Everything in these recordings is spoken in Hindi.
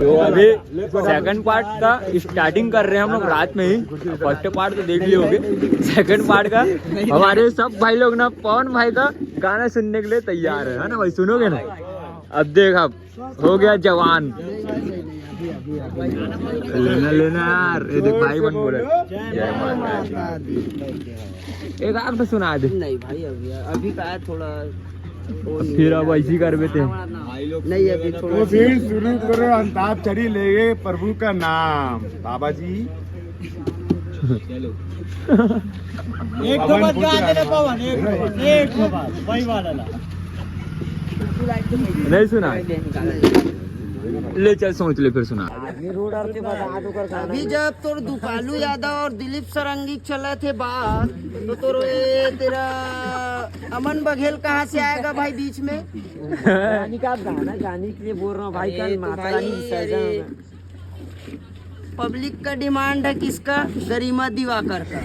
तो अभी सेकंड पार्ट का स्टार्टिंग कर रहे हैं हम लोग रात में ही। फर्स्ट पार्ट तो देख लिए होगे, सेकंड पार्ट का हमारे सब भाई लोग ना पवन भाई का गाना सुनने के लिए तैयार है ना भाई? सुनोगे ना? अब देख, अब हो गया जवान। लेना लेना यार, ये देख भाई बन बोले जय माता दी। एक आप तो सुना दे। नहीं भाई अभी का थोड़ा फिर अब ऐसी कर देते नहीं, अभी थोड़ा तो फिर शुरू करो, अंताक्षरी लेंगे प्रभु का नाम। बाबा जी एक दो बात गा दे रे पवन, एक दो बात भाई वाला नहीं सुना? ले चल सोच ले फिर सुना। अभी जब तोर दुपालू यादव और दिलीप सरंगी चले थे बात, तो तोर ये तेरा अमन बघेल कहाँ से आएगा भाई बीच में? का गाना गाने के लिए बोल रहा हूँ भाई, कल माता रानी विसर्जन। पब्लिक का डिमांड है किसका? गरिमा दिवाकर का।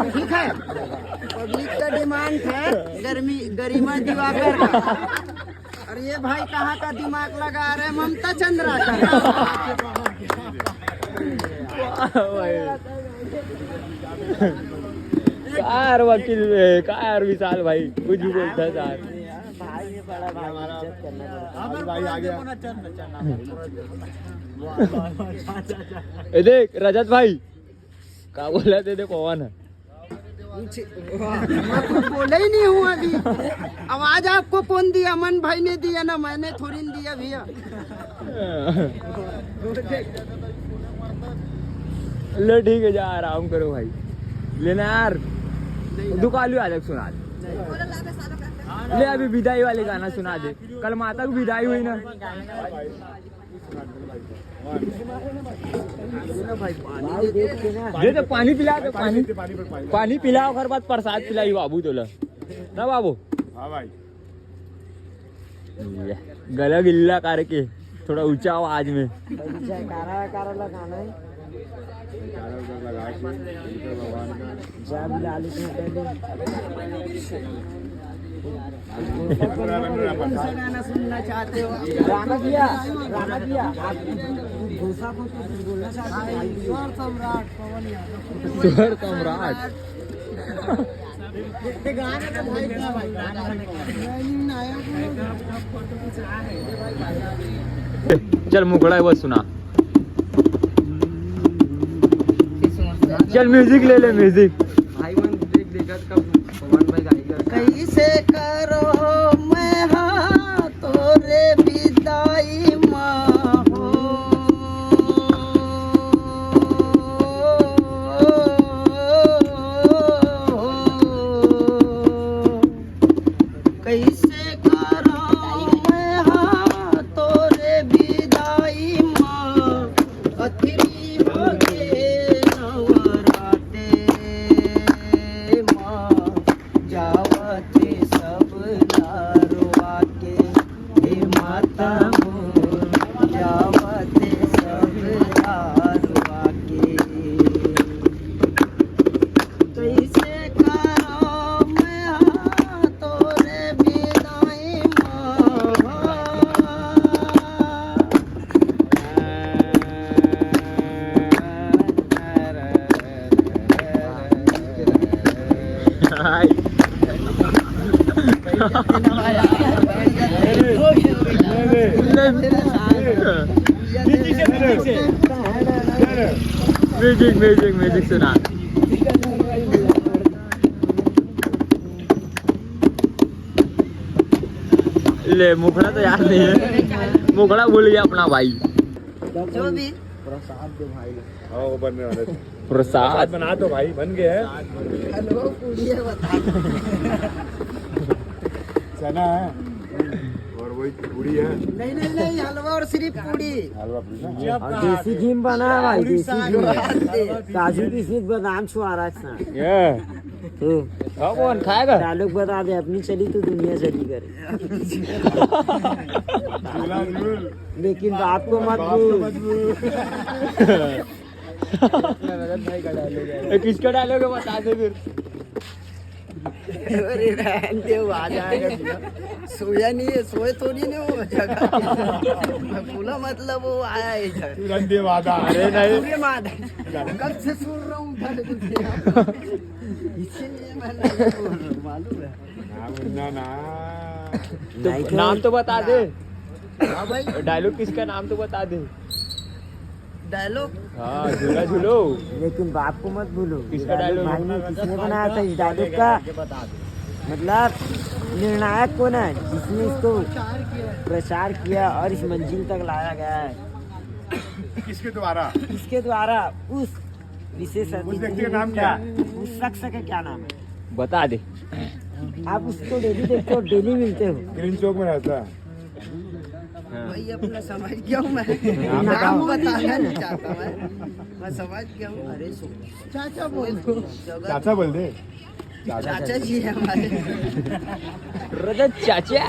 ठीक है, पब्लिक का डिमांड है गरिमा दिवाकर का। और ये भाई कहाँ का दिमाग लगा रहे? ममता चंद्राकर। कार वकील कार विशाल भाई कुछ भी बोलता है यार। भाई आ गया। देख रजत भाई क्या बोला थे? देखो कौन है? मैं कुछ बोला ही नहीं हूँ अभी। आवाज आपको कौन दिया? अमन भाई ने दिया ना, मैंने थोड़ी न दिया भैया। ले ठीक है, जा आराम करो भाई। लेना यार, दुकालू अलग सुना दे। ले अभी विदाई वाले गाना सुना दे। कल माता की विदाई हुई ना। दे तो पानी पिला दे, पानी पिलाओ, हर बात प्रसाद पिलाई बाबू तोला ना बाबू। हाँ भाई, गला गिल्ला करके थोड़ा ऊंचा आवाज में। कारा लगाना है। गाना सुनना चाहते हो? राणा भैया आप घोषा को बोलना चाहते हैं? स्वर सम्राट पवन यादव। स्वर सम्राट गाना का भाई क्या भाई चल मुखड़ा है वो सुना। चल म्यूजिक ले ले, म्यूजिक। भाई मन देख देखा कब पवन भाई गाएगा। कैसे करो मैं हाँ तोरे विदाई माँ हो, कैसे करो मैं हाँ तोरे विदाई माँ, अथरी होके नवराते माँ, जावते सब लारुआ के हे माता मोर, जावते सब लारुआ के। कैसे करो मैं हाँ तोरे विदाई म्यूजिक म्यूजिक म्यूजिक सुना। ले मुखड़ा तो याद नहीं है, मुखड़ा भूल गया अपना भाई। जो भी हाँ वो बनने वाले थे। प्रसाद बना तो भाई बन गए हैं। हलवा पूरी है बता। चना है और वही पूरी है। नहीं हलवा और सिर्फ पूरी। हलवा पूरी ना? देसी घी बना है भाई, देसी घी काजू किशमिश बादाम छुआरा ये तो कौन खाएगा? डायलॉग बता दे, अपनी चली तो दुनिया चली करे, झूला झूल। लेकिन रात को मत भूल। किसका डालोगे बता दे फिर। अरे रहने दे, वो आ जाएगा भैया। सोया नहीं है, सोए थोड़ी नहीं वो जगह। मैं बोला मतलब वो आया है इधर। तुरंत दे वादा। अरे नहीं, पूरे माद कब से सुन रहा हूँ उधर इसीलिए मैं नहीं बोल रहा हूँ, मालूम है। ना ना तो नाम तो बता दे, हाँ भाई, डायलॉग किसका नाम तो बता दे। डायलॉग हाँ झूला झूलो, लेकिन बाप को मत भूलो। किसका डायलॉग? भाई ने किसने बनाया था इस डायलॉग का? मतलब निर्णायक कौन है जिसने इसको प्रचार किया और इस मंजिल तक लाया गया है? किसके द्वारा? इसके द्वारा उस विशेष उस व्यक्ति का नाम क्या है? उस शख्स का क्या नाम है? बता दे। आप उसको डेली देखते हो, डेली मिलते हो? ग्रीन चौक में रहता है। भाई अपना समझ गया हूँ मैं, नाम बताना नहीं चाहता मैं समझ गया हूँ। अरे चाचा बोल दो। चाचा बोल दे। चाचा जी है हमारे। रजत चाचा।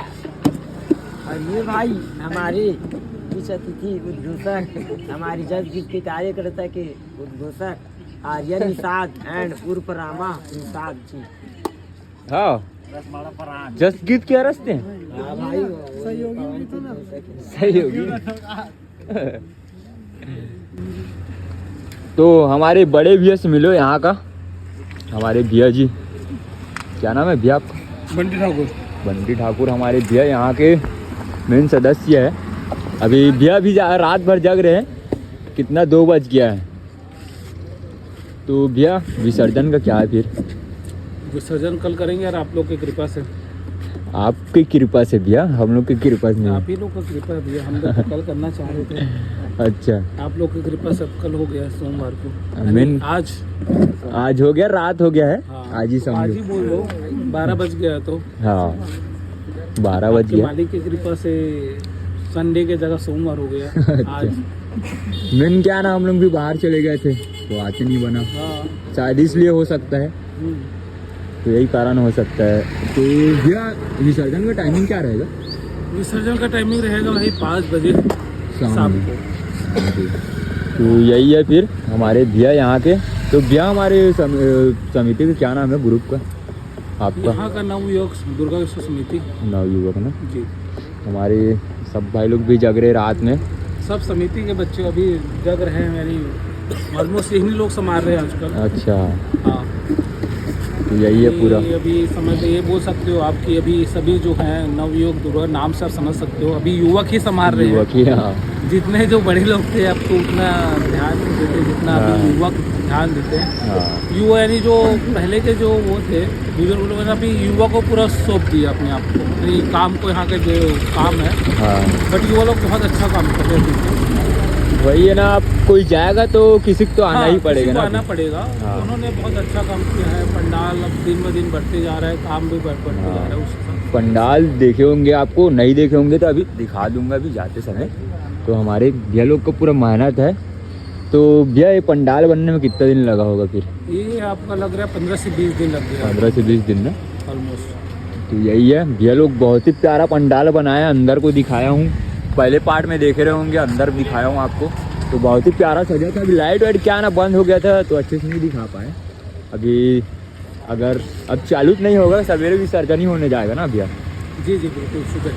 और ये भाई हमारे कुछ अतिथि उद्घोषक, हमारी जज गीत के कार्यकर्ता के उद्घोषक आर्यन निषाद एंड उर्फ रामा निषाद जी। हाँ जस्ट गीत क्या रस्ते हैं? हाँ भाई, सही होगी। तो हमारे बड़े भैया से मिलो यहाँ का, हमारे भैया जी, क्या नाम है भैया आपका? बंटी ठाकुर। बंटी ठाकुर हमारे भैया यहाँ के मेन सदस्य है। अभी भैया भी रात भर जग रहे हैं, कितना 2 बज गया है। तो भैया विसर्जन का क्या है फिर? विसर्जन कल करेंगे यार, आप लोग की कृपा से। आपकी कृपा से भैया, हम लोग की कृपा से आप नहीं। ही लोग का कृपा है भैया, हम लोग तो कल करना चाह रहे थे। अच्छा आप लोग की कृपा से अब कल हो गया सोमवार को। आमीन। आज हो गया, रात हो गया है। हाँ, आज ही तो आज ही समझो। बोल लो, 12 बज गया तो। हाँ 12 बज आपके गया। मालिक की कृपा से संडे के जगह सोमवार हो गया आज। मेन क्या ना, हम लोग भी बाहर चले गए थे तो आज नहीं बना, हाँ। शायद इसलिए हो सकता है, तो यही कारण हो सकता है। तो भैया विसर्जन का टाइमिंग क्या रहेगा? विसर्जन का टाइमिंग रहेगा वही 5 बजे शाम को। तो यही है फिर हमारे भैया यहाँ के। तो भैया हमारे समिति का क्या नाम है, ग्रुप का आपका? यहाँ का नवयुवक दुर्गा विश्व समिति। नवयुवक ना जी, हमारे सब भाई लोग भी जग रहे रात में। सब समिति के बच्चे अभी जग रहे हैं, यानी ऑलमोस्ट यही लोग संभाल रहे हैं आजकल। अच्छा हाँ, तो यही है पूरा। अभी समझ ये बोल सकते हो आपकी, अभी सभी जो हैं नवयुवक दुर्गा नाम से आप समझ सकते हो, अभी युवक ही संभाल रहे युवक हैं। ही, हाँ। जितने जो बड़े लोग थे अब तो उतना ध्यान नहीं देते जितना अभी युवक ध्यान देते हैं। हाँ युवा यानी जो पहले के जो वो थे बुजुर्ग लोग ने अभी युवा को पूरा सौंप दिया अपने आप को, यानी काम को, यहाँ के जो काम है। हाँ बट युवा लोग बहुत अच्छा काम कर रहे हैं। वही है ना, आप कोई जाएगा तो किसी को तो आना ही पड़ेगा किसी को ना। आना पड़ेगा। हाँ। उन्होंने बहुत अच्छा काम किया है। पंडाल अब दिन ब दिन बढ़ते जा रहा है, काम भी बढ़ते जा रहा है उसका। पंडाल देखे होंगे, आपको नहीं देखे होंगे तो अभी दिखा दूंगा अभी जाते समय। तो हमारे भैया लोग का पूरा मेहनत है। तो भैया ये पंडाल बनने में कितना दिन लगा होगा फिर? ये आपका लग रहा है 15 से 20 दिन लग गया 15 से 20 दिन ना ऑलमोस्ट। तो यही है, भैया लोग बहुत ही प्यारा पंडाल बनाया। अंदर को दिखाया हूँ, पहले पार्ट में देखे रहे होंगे, अंदर दिखाया हूँ आपको। तो बहुत ही प्यारा सजा था। अभी लाइट वाइट क्या ना बंद हो गया था तो अच्छे से नहीं दिखा पाए। अभी अगर अब चालू नहीं होगा, सवेरे विसर्जन ही होने जाएगा ना भैया। जी जी बिल्कुल, शुक्र।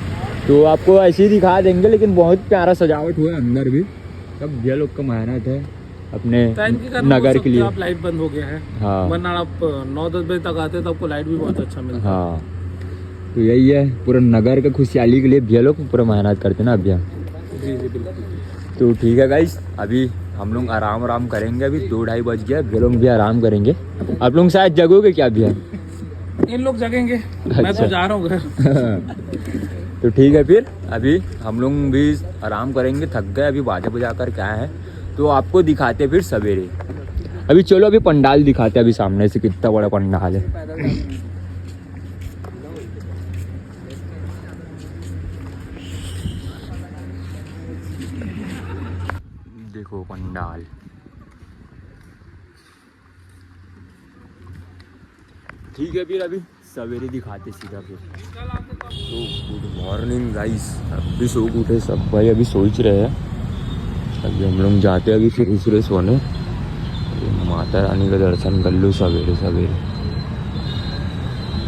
तो आपको ऐसे ही दिखा देंगे, लेकिन बहुत प्यारा सजावट हुआ है अंदर भी। सब भैया लोग का मेहनत है अपने नगर के लिए। आप लाइट बंद हो गया है, हाँ वरना आप 9-10 बजे तक आते तो आपको लाइट भी बहुत अच्छा मिलता। हाँ तो यही है, पूरा नगर का खुशहाली के लिए भैया लोग पूरा मेहनत करते ना भैया। जी जी बिल्कुल। तो ठीक है गाइस, अभी हम लोग आराम करेंगे। अभी 2-2:30 बज गया, भैया लोग भी आराम करेंगे। आप लोग शायद जगोगे क्या भैया? इन लोग जगेंगे, मैं तो जा रहा हूँ घर। तो ठीक है, फिर अभी हम लोग भी आराम करेंगे, थक गए अभी बाजा बजा कर क्या है। तो आपको दिखाते फिर सवेरे। अभी चलो अभी पंडाल दिखाते, अभी सामने से कितना बड़ा पंडाल है। देखो पंडाल, ठीक है फिर अभी सवेरे दिखाते सीधा फिर। तो गुड मॉर्निंग गाइस, अभी सो उठे सब भाई, अभी सोच रहे हैं। अभी हम लोग जाते हैं अभी फिर दूसरे सोने, माता रानी का दर्शन कर लो सवेरे सवेरे।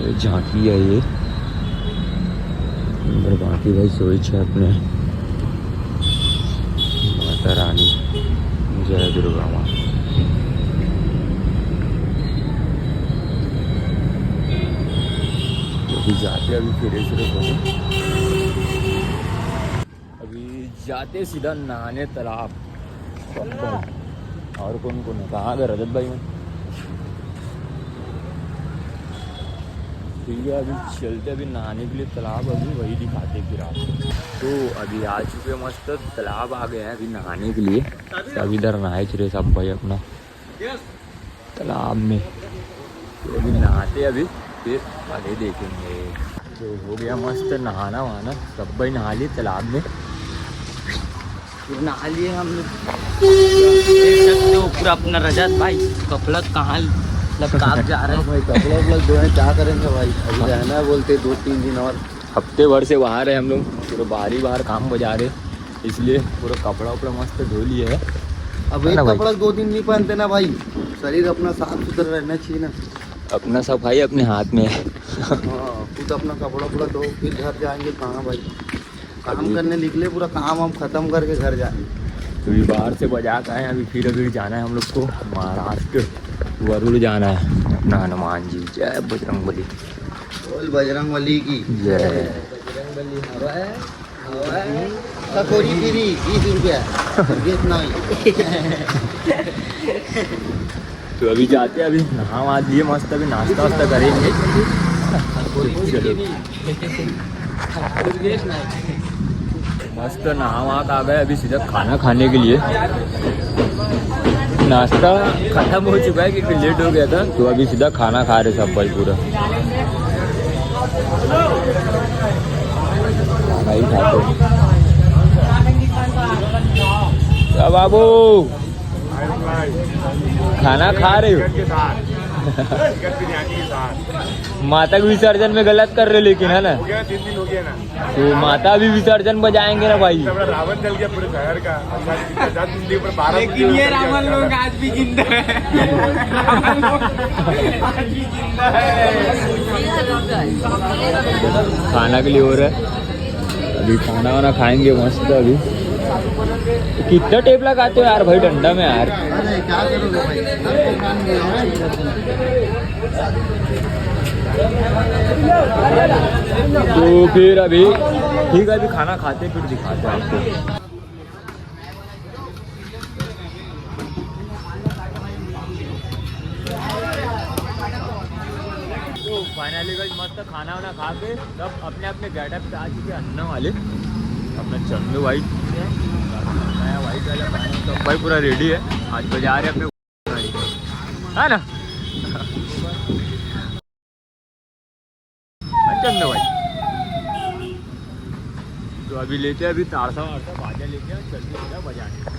झांकी है ये, और बाकी भाई सोच है अपने माता रानी जय दुर्गा माँ। अभी जाते अभी फिर अभी जाते सीधा नहाने तालाब। और कौन कौन है, कहाँ गए रजत भाई में? ठीक है अभी चलते अभी नहाने के लिए तालाब, अभी वही दिखाते फिर आपको। तो अभी आ चुके मस्त तालाब आ गए हैं अभी नहाने के लिए। सब इधर नहाए चुके सब भाई अपना तालाब में। तो अभी नहाते अभी फिर आगे देखेंगे। तो हो गया मस्त नहाना वहाना, सब भाई नहा लिए तालाब में। फिर नहा लिए हम लोग, देख सकते हो पूरा अपना रजत भाई कपड़ा कहाँ लपका जा रहे हैं। भाई कपड़ा उपड़ा जो है क्या करेंगे भाई, अभी रहना है बोलते 2-3 दिन और। हफ्ते भर से बाहर है हम लोग, पूरा बाहर ही बाहर काम बजा रहे, इसलिए पूरा कपड़ा उपड़ा मस्त धो लिए है। अब एक कपड़ा 2 दिन नहीं पहनते ना भाई, शरीर अपना साफ सुथरा रहना चाहिए ना। अपना सफाई अपने हाथ में है। खुद अपना कपड़ा उपड़ा धो, फिर घर जाएंगे कहाँ भाई, काम करने निकले पूरा काम हम खत्म करके घर जाएंगे। तो अभी बाहर से बजा कर आए अभी, फिर अभी जाना है हम लोग को महाराष्ट्र वरुण जाना है अपना हनुमान जी। जय बजरंगबली। बोल बजरंगबली की जय। कटोरी फ्री 20 रुपया इतना ही। तो अभी जाते हैं, अभी नहा वहा दिए मस्त, अभी नाश्ता वास्ता करेंगे। चलो मस्त नहा वहा आ गए, अभी सीधा खाना खाने के लिए। नाश्ता खत्म हो चुका है क्योंकि लेट हो गया था, तो अभी सीधा खाना खा रहे सब भाई पूरा खाना ही खाते। क्या बाबू खाना खा रहे हो? माता के विसर्जन में गलत कर रहे लेकिन, है ना? 3 दिन हो गया ना। तो माता भी विसर्जन बजाएंगे ना भाई। रावण जल गया पूरे शहर का, लेकिन ये रावण लोग आज भी जिंदा है। खाना के लिए हो रहा है, अभी खाना वाना खाएंगे मस्त। अभी कितना टेप लगाते हो यार भाई डंडा में यार। क्या करोगे भाई, तो फिर अभी ठीक है, अभी खाना खाते फिर दिखाते हैं आपको। तो फाइनली गाइस मस्त खाना वाना खा के सब अपने अपने गेटअप पे आ चुके अन्ना वाले, अपना चंदू भाई नया वाइट वाला पानी सब भाई पूरा रेडी है। आज बजा रहे अपने है ना चंदू भाई। तो अभी लेते हैं, अभी तारसा वारसा बाजा लेके चलते सीधा बजाने।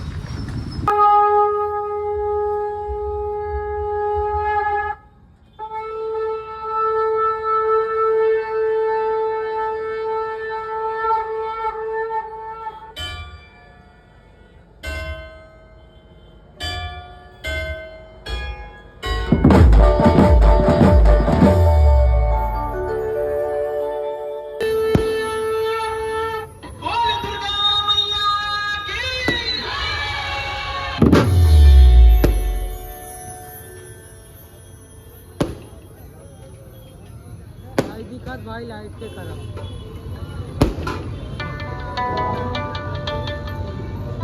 भाई लाइट के करम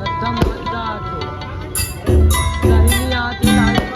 एकदम मजेदार सही नहीं आती लाइट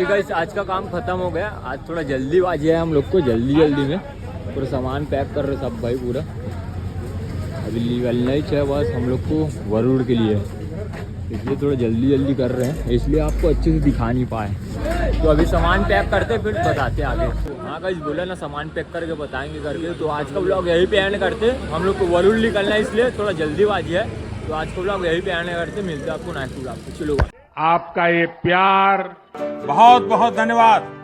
गाइस आज का काम खत्म हो गया। आज थोड़ा जल्दीबाजी है हम लोग को, जल्दी में पूरा सामान पैक कर रहे सब भाई पूरा। अभी निकलना ही चाहिए बस हम लोग को वरुड़ के लिए, इसलिए थोड़ा जल्दी कर रहे हैं, इसलिए आपको अच्छे से दिखा नहीं पाए। तो अभी सामान पैक करते फिर बताते आगे। हाँ गाइस बोला ना सामान पैक करके बताएंगे करके, तो आज का व्लॉग यहीं पे एंड करते। हम लोग को वरुड़ निकलना है इसलिए थोड़ा जल्दीबाजी है, तो आज का व्लॉग यहीं पे एंड करते। मिलते हैं आपको नेक्स्ट व्लॉग पे। चलो आपका ये प्यार बहुत बहुत धन्यवाद।